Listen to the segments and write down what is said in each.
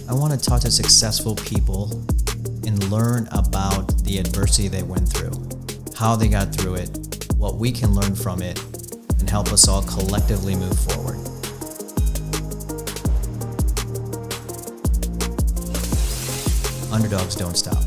I want to talk to successful people and learn about the adversity they went through, how they got through it, what we can learn from it, and help us all collectively move forward. Underdogs don't stop.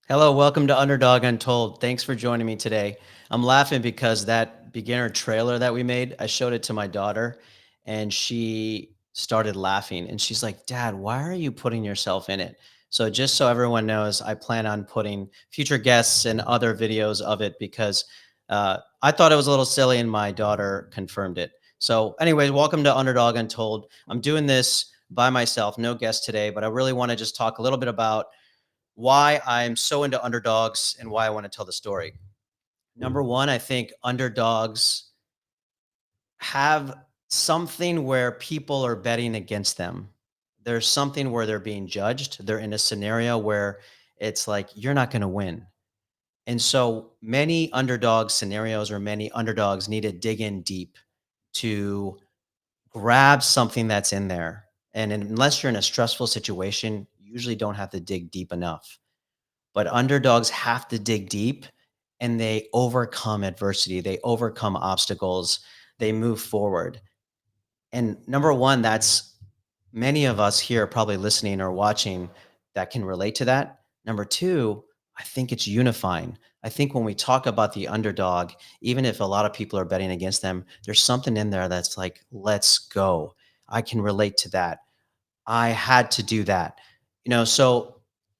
Hello, welcome to Underdog Untold. Thanks for joining me today. I'm laughing because that beginner trailer that we made, I showed it to my daughter and she started laughing and she's like, "Dad, why are you putting yourself in it?" So just so everyone knows, I plan on putting future guests and other videos of it because I thought it was a little silly and my daughter confirmed it. So anyways, welcome to Underdog Untold. I'm doing this by myself, no guest today, but I really want to just talk a little bit about why I'm so into underdogs and why I want to tell the story. Number one, I think underdogs have something where people are betting against them. There's something where they're being judged. They're in a scenario where it's like, you're not going to win. And so many underdog scenarios or many underdogs need to dig in deep to grab something that's in there. And unless you're in a stressful situation, you usually don't have to dig deep enough. But underdogs have to dig deep and they overcome adversity, they overcome obstacles, they move forward. And number one, that's many of us here probably listening or watching that can relate to that. Number two, I think it's unifying. I think when we talk about the underdog, even if a lot of people are betting against them, there's something in there that's like, let's go. I can relate to that. I had to do that. So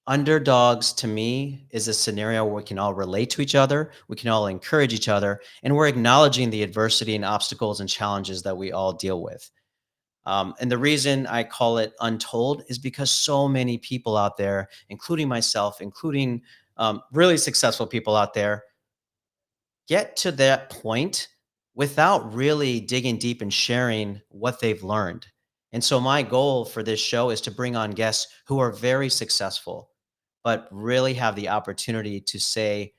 underdogs to me is a scenario where we can all relate to each other, we can all encourage each other, and we're acknowledging the adversity and obstacles and challenges that we all deal with. And the reason I call it untold is because so many people out there, including myself, including really successful people out there, get to that point without really digging deep and sharing what they've learned. And so my goal for this show is to bring on guests who are very successful, but really have the opportunity to say,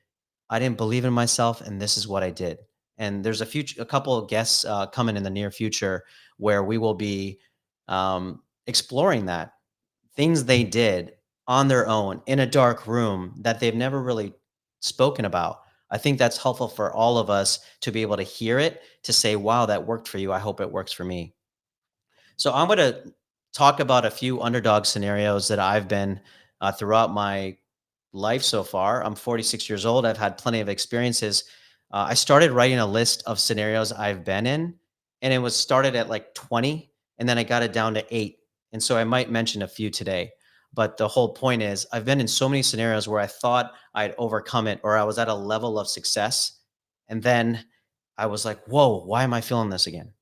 I didn't believe in myself and this is what I did. And there's a couple of guests coming in the near future where we will be exploring that things they did on their own in a dark room that they've never really spoken about. I think that's helpful for all of us to be able to hear it, to say, wow, that worked for you. I hope it works for me. So I'm going to talk about a few underdog scenarios that I've been throughout my life so far. I'm 46 years old. I've had plenty of experiences. I started writing a list of scenarios I've been in, and it was started at like 20, and then I got it down to 8. And so I might mention a few today. But the whole point is, I've been in so many scenarios where I thought I'd overcome it or I was at a level of success. And then I was like, whoa, why am I feeling this again?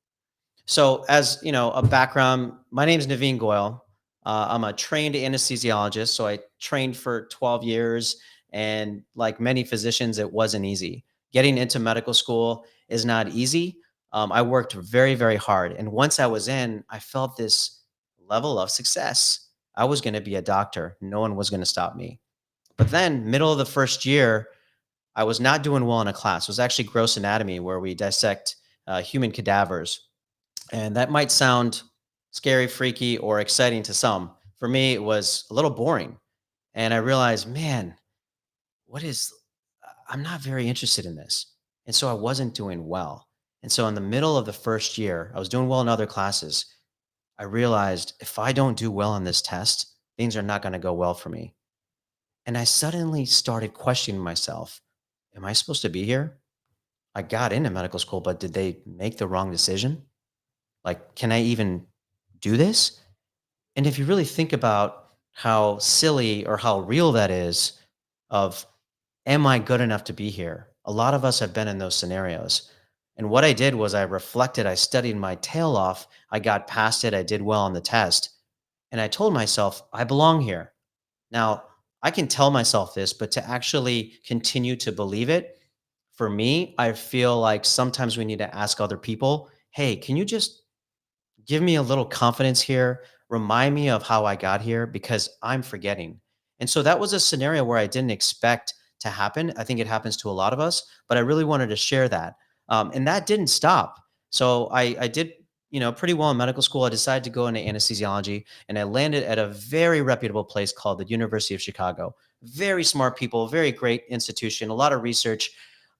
So, as you know, a background, my name is Navin Goyal. I'm a trained anesthesiologist. So, I trained for 12 years. And like many physicians, it wasn't easy. Getting into medical school is not easy. I worked very, very hard. And once I was in, I felt this level of success. I was going to be a doctor, no one was going to stop me. But then, middle of the first year, I was not doing well in a class. It was actually gross anatomy, where we dissect human cadavers, and that might sound scary, freaky, or exciting to some. For me, it was a little boring. And I realized, man, I'm not very interested in this. And so I wasn't doing well. And so in the middle of the first year, I was doing well in other classes. I realized if I don't do well on this test, things are not going to go well for me. And I suddenly started questioning myself. Am I supposed to be here? I got into medical school, but did they make the wrong decision? Like, can I even do this? And if you really think about how silly or how real that is of, am I good enough to be here? A lot of us have been in those scenarios. And what I did was I reflected, I studied my tail off, I got past it, I did well on the test, and I told myself, I belong here. Now, I can tell myself this, but to actually continue to believe it, for me, I feel like sometimes we need to ask other people, hey, can you just give me a little confidence here, remind me of how I got here because I'm forgetting. And so that was a scenario where I didn't expect to happen. I think it happens to a lot of us, but I really wanted to share that. And that didn't stop. So I did, pretty well in medical school. I decided to go into anesthesiology, and I landed at a very reputable place called the University of Chicago. Very smart people, very great institution, a lot of research.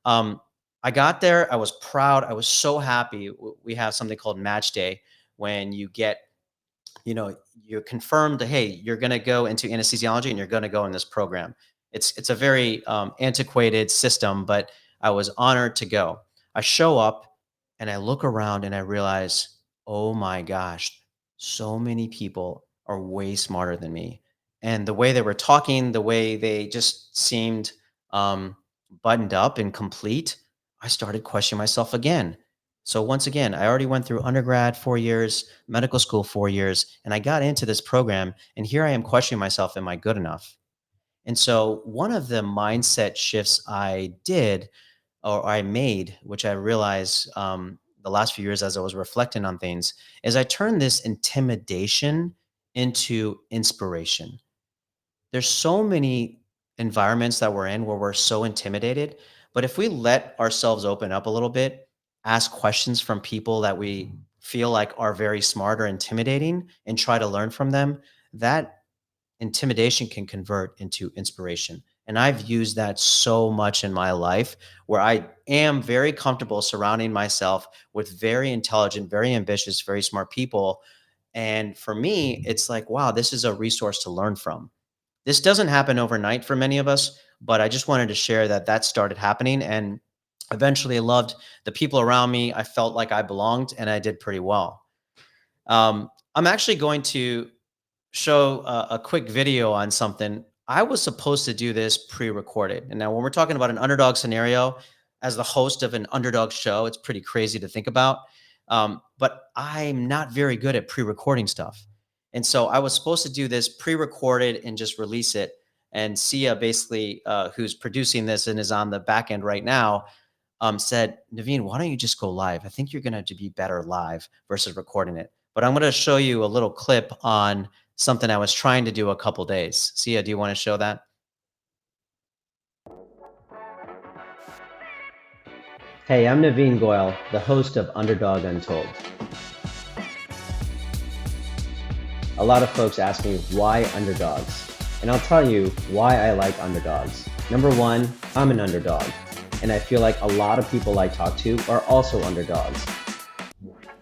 Um, I got there. I was proud. I was so happy. We have something called match day when you get, you're confirmed, hey, you're going to go into anesthesiology and you're going to go in this program. It's a very antiquated system, but I was honored to go. I show up and I look around and I realize, oh my gosh, so many people are way smarter than me. And the way they were talking, the way they just seemed um, buttoned up and complete, I started questioning myself again. So once again, I already went through undergrad 4 years, medical school 4 years, and I got into this program. And here I am questioning myself, am I good enough? And so one of the mindset shifts I did or I made, which I realized the last few years as I was reflecting on things, is I turned this intimidation into inspiration. There's so many environments that we're in where we're so intimidated, but if we let ourselves open up a little bit, ask questions from people that we feel like are very smart or intimidating and try to learn from them, that intimidation can convert into inspiration. And I've used that so much in my life where I am very comfortable surrounding myself with very intelligent, very ambitious, very smart people. And for me, it's like, wow, this is a resource to learn from. This doesn't happen overnight for many of us, but I just wanted to share that that started happening. And eventually I loved the people around me. I felt like I belonged and I did pretty well. I'm actually going to show a quick video on something. I was supposed to do this pre-recorded. And now when we're talking about an underdog scenario, as the host of an underdog show, it's pretty crazy to think about. But I'm not very good at pre-recording stuff. And so I was supposed to do this pre-recorded and just release it. And Sia basically, who's producing this and is on the back end right now, said, Naveen, why don't you just go live? I think you're going to be better live versus recording it. But I'm going to show you a little clip on something I was trying to do a couple days. Sia, do you want to show that? Hey, I'm Navin Goyal, the host of Underdog Untold. A lot of folks ask me why underdogs, and I'll tell you why I like underdogs. Number one, I'm an underdog, and I feel like a lot of people I talk to are also underdogs.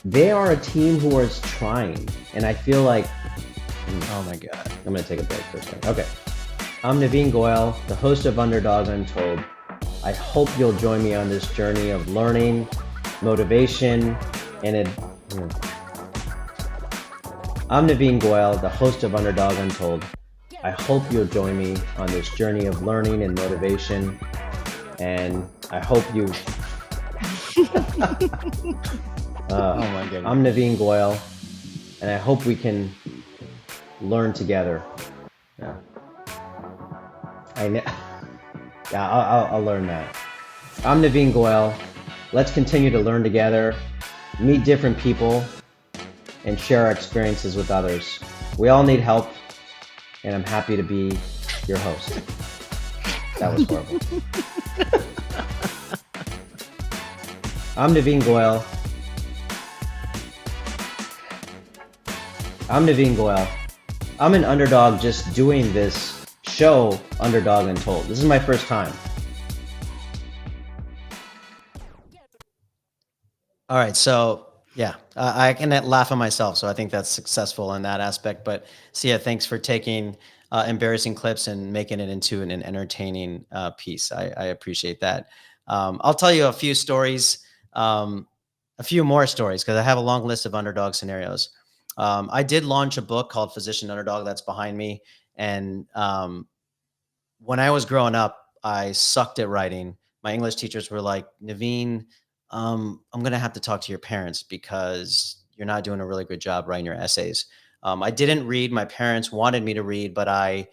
They are a team who is trying, and I feel like, oh my God, I'm gonna take a break for a second. Okay, I'm Navin Goyal, the host of Underdog Untold. I hope you'll join me on this journey of learning, motivation, and I'm Navin Goyal, the host of Underdog Untold. I hope you'll join me on this journey of learning and motivation, and I hope you. Oh my goodness. I'm Navin Goyal, and I hope we can learn together. Yeah, I'll learn that. I'm Navin Goyal. Let's continue to learn together, meet different people, and share our experiences with others. We all need help, and I'm happy to be your host. That was horrible. I'm Navin Goyal. I'm an underdog just doing this show, Underdog Untold. This is my first time. All right, so yeah, I can laugh at myself, so I think that's successful in that aspect. But Sia, thanks for taking embarrassing clips and making it into an entertaining piece. I appreciate that. I'll tell you a few stories, a few more stories, because I have a long list of underdog scenarios. I did launch a book called Physician Underdog that's behind me, and when I was growing up, I sucked at writing. My English teachers were like, Naveen, I'm going to have to talk to your parents because you're not doing a really good job writing your essays. I didn't read. My parents wanted me to read, but I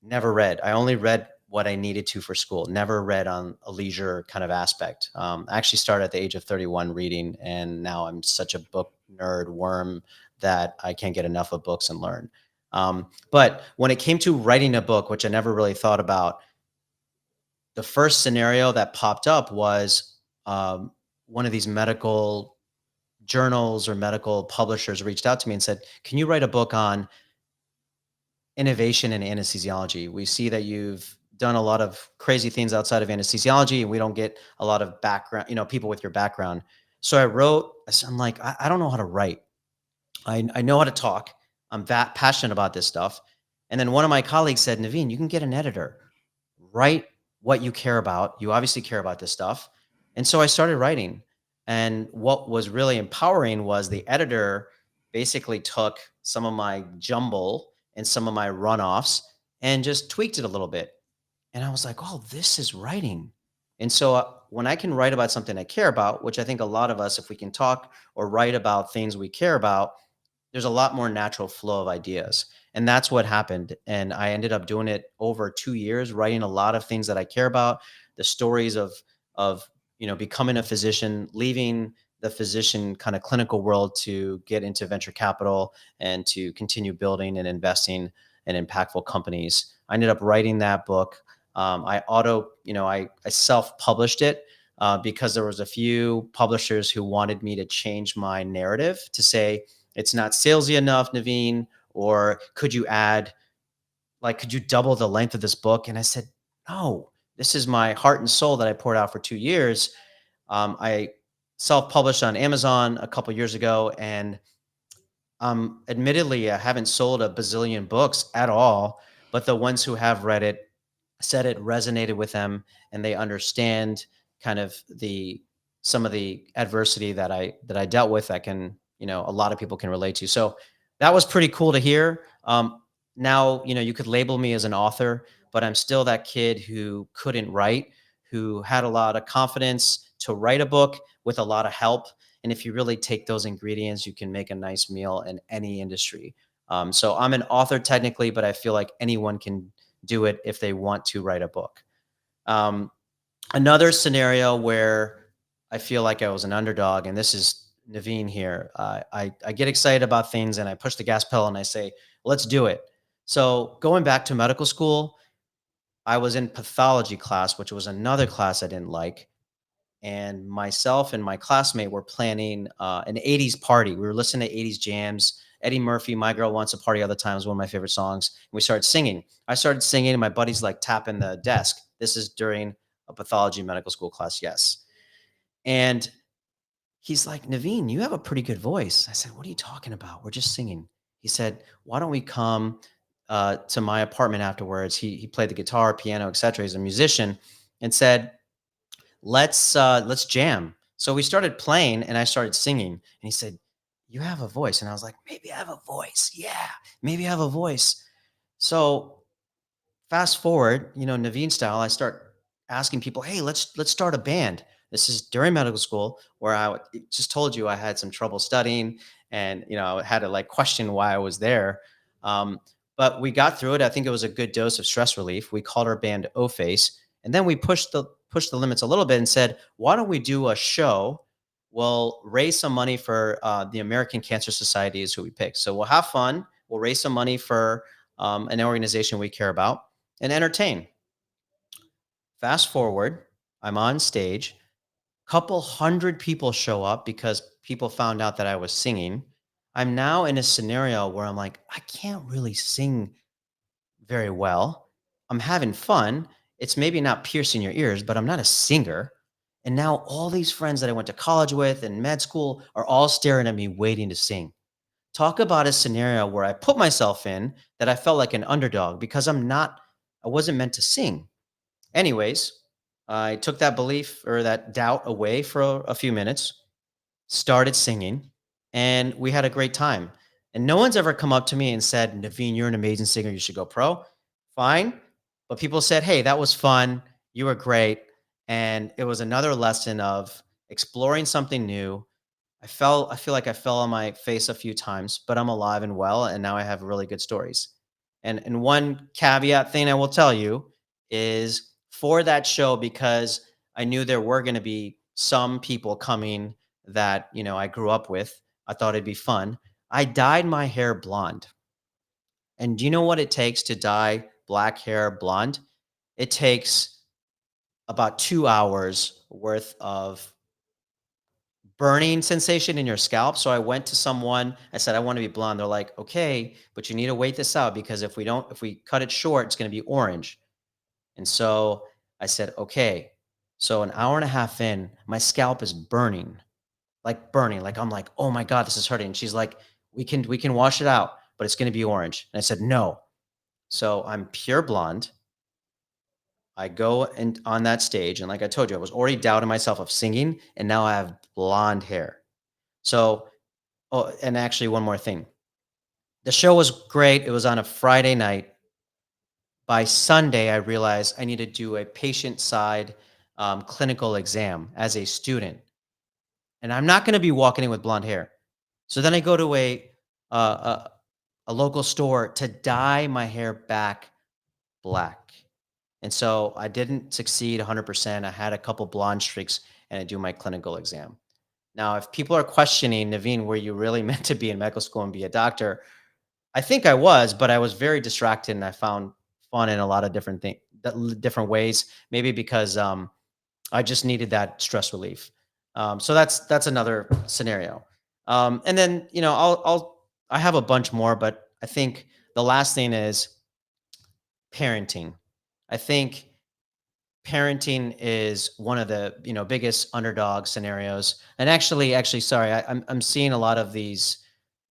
never read. I only read what I needed to for school, never read on a leisure kind of aspect. I actually started at the age of 31 reading, and now I'm such a book nerd worm that I can't get enough of books and learn. But when it came to writing a book, which I never really thought about, the first scenario that popped up was um, one of these medical journals or medical publishers reached out to me and said, "Can you write a book on innovation in anesthesiology? We see that you've done a lot of crazy things outside of anesthesiology, and we don't get a lot of background, people with your background." So I wrote, I'm like, I don't know how to write. I know how to talk. I'm that passionate about this stuff. And then one of my colleagues said, "Naveen, you can get an editor. Write what you care about. You obviously care about this stuff." And so I started writing. And what was really empowering was the editor basically took some of my jumble and some of my runoffs and just tweaked it a little bit. And I was like, "Oh, this is writing." And so when I can write about something I care about, which I think a lot of us, if we can talk or write about things we care about, there's a lot more natural flow of ideas. And that's what happened. And I ended up doing it over 2 years, writing a lot of things that I care about, the stories of becoming a physician, leaving the physician kind of clinical world to get into venture capital and to continue building and investing in impactful companies. I ended up writing that book. I self-published it because there was a few publishers who wanted me to change my narrative to say, "It's not salesy enough, Naveen," or could you double the length of this book? And I said, "No, this is my heart and soul that I poured out for 2 years." I self-published on Amazon a couple years ago, and admittedly, I haven't sold a bazillion books at all, but the ones who have read it said it resonated with them, and they understand kind of the some of the adversity that I dealt with that can, a lot of people can relate to. So that was pretty cool to hear. Now, you could label me as an author, but I'm still that kid who couldn't write, who had a lot of confidence to write a book with a lot of help. And if you really take those ingredients, you can make a nice meal in any industry. So I'm an author technically, but I feel like anyone can do it if they want to write a book. Um, Another scenario where I feel like I was an underdog, and this is Naveen here. I get excited about things and I push the gas pedal and I say, "Let's do it." So going back to medical school, I was in pathology class, which was another class I didn't like, and myself and my classmate were planning an 80s party. We were listening to 80s jams. Eddie Murphy, "My Girl Wants a Party All the Time" is one of my favorite songs. And we started singing. I started singing, and my buddy's like tapping the desk. This is during a pathology medical school class, yes. And he's like, "Naveen, you have a pretty good voice." I said, "What are you talking about? We're just singing." He said, "Why don't we come to my apartment afterwards?" He played the guitar, piano, etc. He's a musician, and said, let's jam." So we started playing and I started singing. And he said, "You have a voice." And I was like, "Maybe I have a voice. Yeah, maybe I have a voice." So fast forward, Naveen style, I start asking people, "Hey, let's start a band." This is during medical school where just told you I had some trouble studying, and I had to like question why I was there. Um, but we got through it. I think it was a good dose of stress relief. We called our band O Face, and then we pushed the limits a little bit and said, "Why don't we do a show? We'll raise some money for the American Cancer Society is who we picked. So we'll have fun. We'll raise some money for an organization we care about and entertain." Fast forward, I'm on stage. Couple hundred people show up because people found out that I was singing. I'm now in a scenario where I'm like, I can't really sing very well. I'm having fun. It's maybe not piercing your ears, but I'm not a singer. And now all these friends that I went to college with and med school are all staring at me waiting to sing. Talk about a scenario where I put myself in that I felt like an underdog because I wasn't meant to sing. Anyways, I took that belief or that doubt away for a few minutes, started singing, and we had a great time. And no one's ever come up to me and said, "Naveen, you're an amazing singer. You should go pro." Fine. But people said, "Hey, that was fun. You were great." And it was another lesson of exploring something new. I feel like I fell on my face a few times, but I'm alive and well, and now I have really good stories. And one caveat thing I will tell you is for that show, because I knew there were going to be some people coming that, I grew up with. I thought it'd be fun. I dyed my hair blonde. And do you know what it takes to dye black hair blonde? It takes about 2 hours worth of burning sensation in your scalp. So I went to someone, I said, I want to be blonde. They're like, okay, but you need to wait this out because if we cut it short, it's going to be orange. And so I said, okay. So an hour and a half in, my scalp is burning. Like I'm like, oh my God, this is hurting. And she's like, we can wash it out, but it's going to be orange. And I said, no. So I'm pure blonde. I go and on that stage, and like I told you, I was already doubting myself of singing, and now I have blonde hair. So, oh, and actually, one more thing. The show was great. It was on a Friday night. By Sunday, I realized I need to do a patient side clinical exam as a student, and I'm not going to be walking in with blonde hair. So then I go to a a local store to dye my hair back black. And so I didn't succeed 100%. I had a couple blonde streaks and I do my clinical exam. Now, if people are questioning, Naveen, were you really meant to be in medical school and be a doctor? I think I was, but I was very distracted and I found fun in a lot of different things, different ways. Maybe because I just needed that stress relief. So that's another scenario. And then I have a bunch more, but I think the last thing is parenting. I think parenting is one of the biggest underdog scenarios. And actually, sorry, I'm seeing a lot of these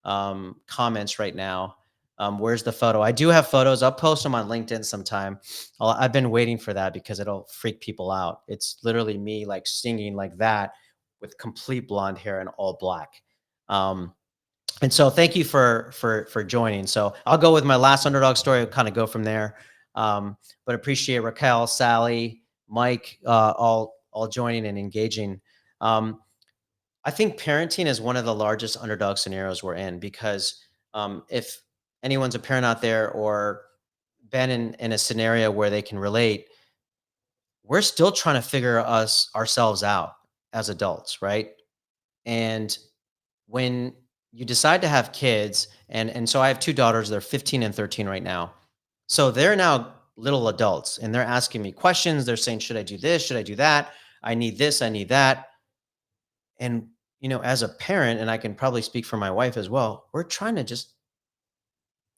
comments right now. Where's the photo? I do have photos. I'll post them on LinkedIn sometime. I've been waiting for that because it'll freak people out. It's literally me like singing like that with complete blonde hair and all black. Um, and so thank you for joining. So I'll go with my last underdog story. I'll kind of go from there. But appreciate Raquel, Sally, Mike, all joining and engaging. Um, I think parenting is one of the largest underdog scenarios we're in because if anyone's a parent out there or been in a scenario where they can relate, we're still trying to figure us ourselves out as adults, right? And when you decide to have kids, and so I have two daughters, they're 15 and 13 right now. So they're now little adults and they're asking me questions. They're saying, should I do this? Should I do that? I need this, I need that. And as a parent, and I can probably speak for my wife as well, we're trying to just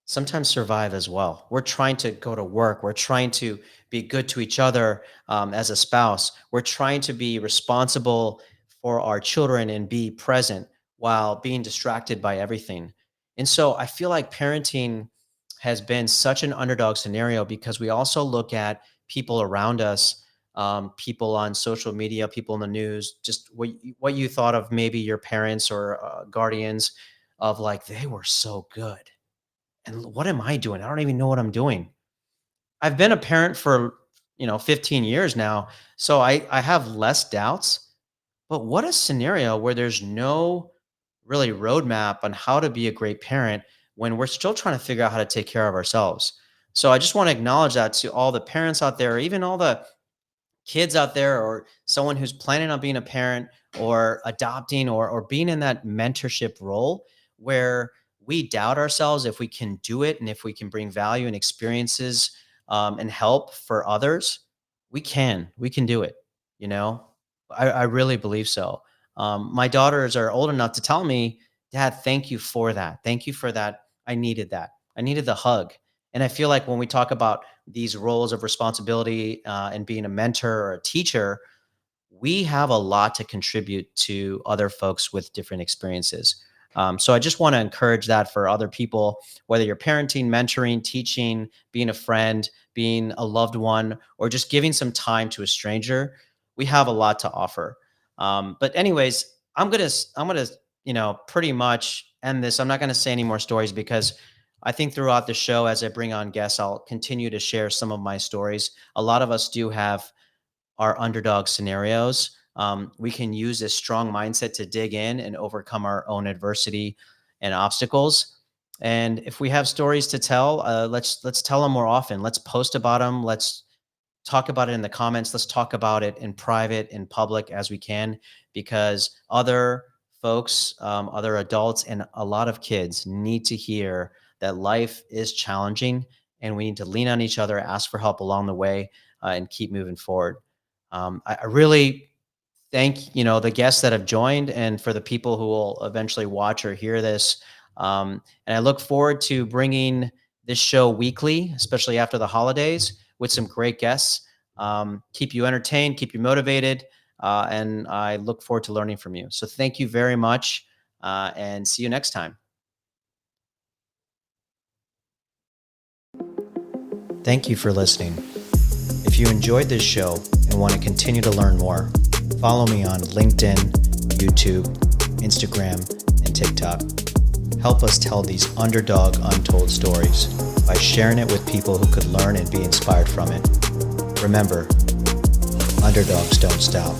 sometimes survive as well. We're trying to go to work. We're trying to be good to each other as a spouse. We're trying to be responsible for our children and be present while being distracted by everything. And so I feel like parenting has been such an underdog scenario because we also look at people around us, people on social media, people in the news, just what you thought of maybe your parents or guardians of like, they were so good and what am I doing? I don't even know what I'm doing. I've been a parent for, 15 years now, so I have less doubts. But what a scenario where there's no really roadmap on how to be a great parent when we're still trying to figure out how to take care of ourselves. So I just want to acknowledge that to all the parents out there, even all the kids out there or someone who's planning on being a parent or adopting or being in that mentorship role where we doubt ourselves if we can do it and if we can bring value and experiences and help for others, we can do it. you know I really believe so. My daughters are old enough to tell me, dad, thank you for that. I needed the hug. And I feel like when we talk about these roles of responsibility and being a mentor or a teacher, we have a lot to contribute to other folks with different experiences. So I just want to encourage that for other people, whether you're parenting, mentoring, teaching, being a friend, being a loved one, or just giving some time to a stranger. We have a lot to offer. But anyways, I'm gonna pretty much end this. I'm not gonna say any more stories because I think throughout the show, as I bring on guests, I'll continue to share some of my stories. A lot of us do have our underdog scenarios. We can use this strong mindset to dig in and overcome our own adversity and obstacles. And if we have stories to tell, let's tell them more often. Let's post about them. Let's talk about it in the comments. Let's talk about it in private, in public as we can, because other folks, other adults, and a lot of kids need to hear that life is challenging and we need to lean on each other, ask for help along the way, and keep moving forward. I really thank, the guests that have joined, and for the people who will eventually watch or hear this. And I look forward to bringing this show weekly, especially after the holidays, with some great guests. Keep you entertained, keep you motivated, and I look forward to learning from you. So thank you very much, and see you next time. Thank you for listening. If you enjoyed this show and want to continue to learn more, follow me on LinkedIn, YouTube, Instagram, and TikTok. Help us tell these underdog untold stories by sharing it with people who could learn and be inspired from it. Remember, underdogs don't stop.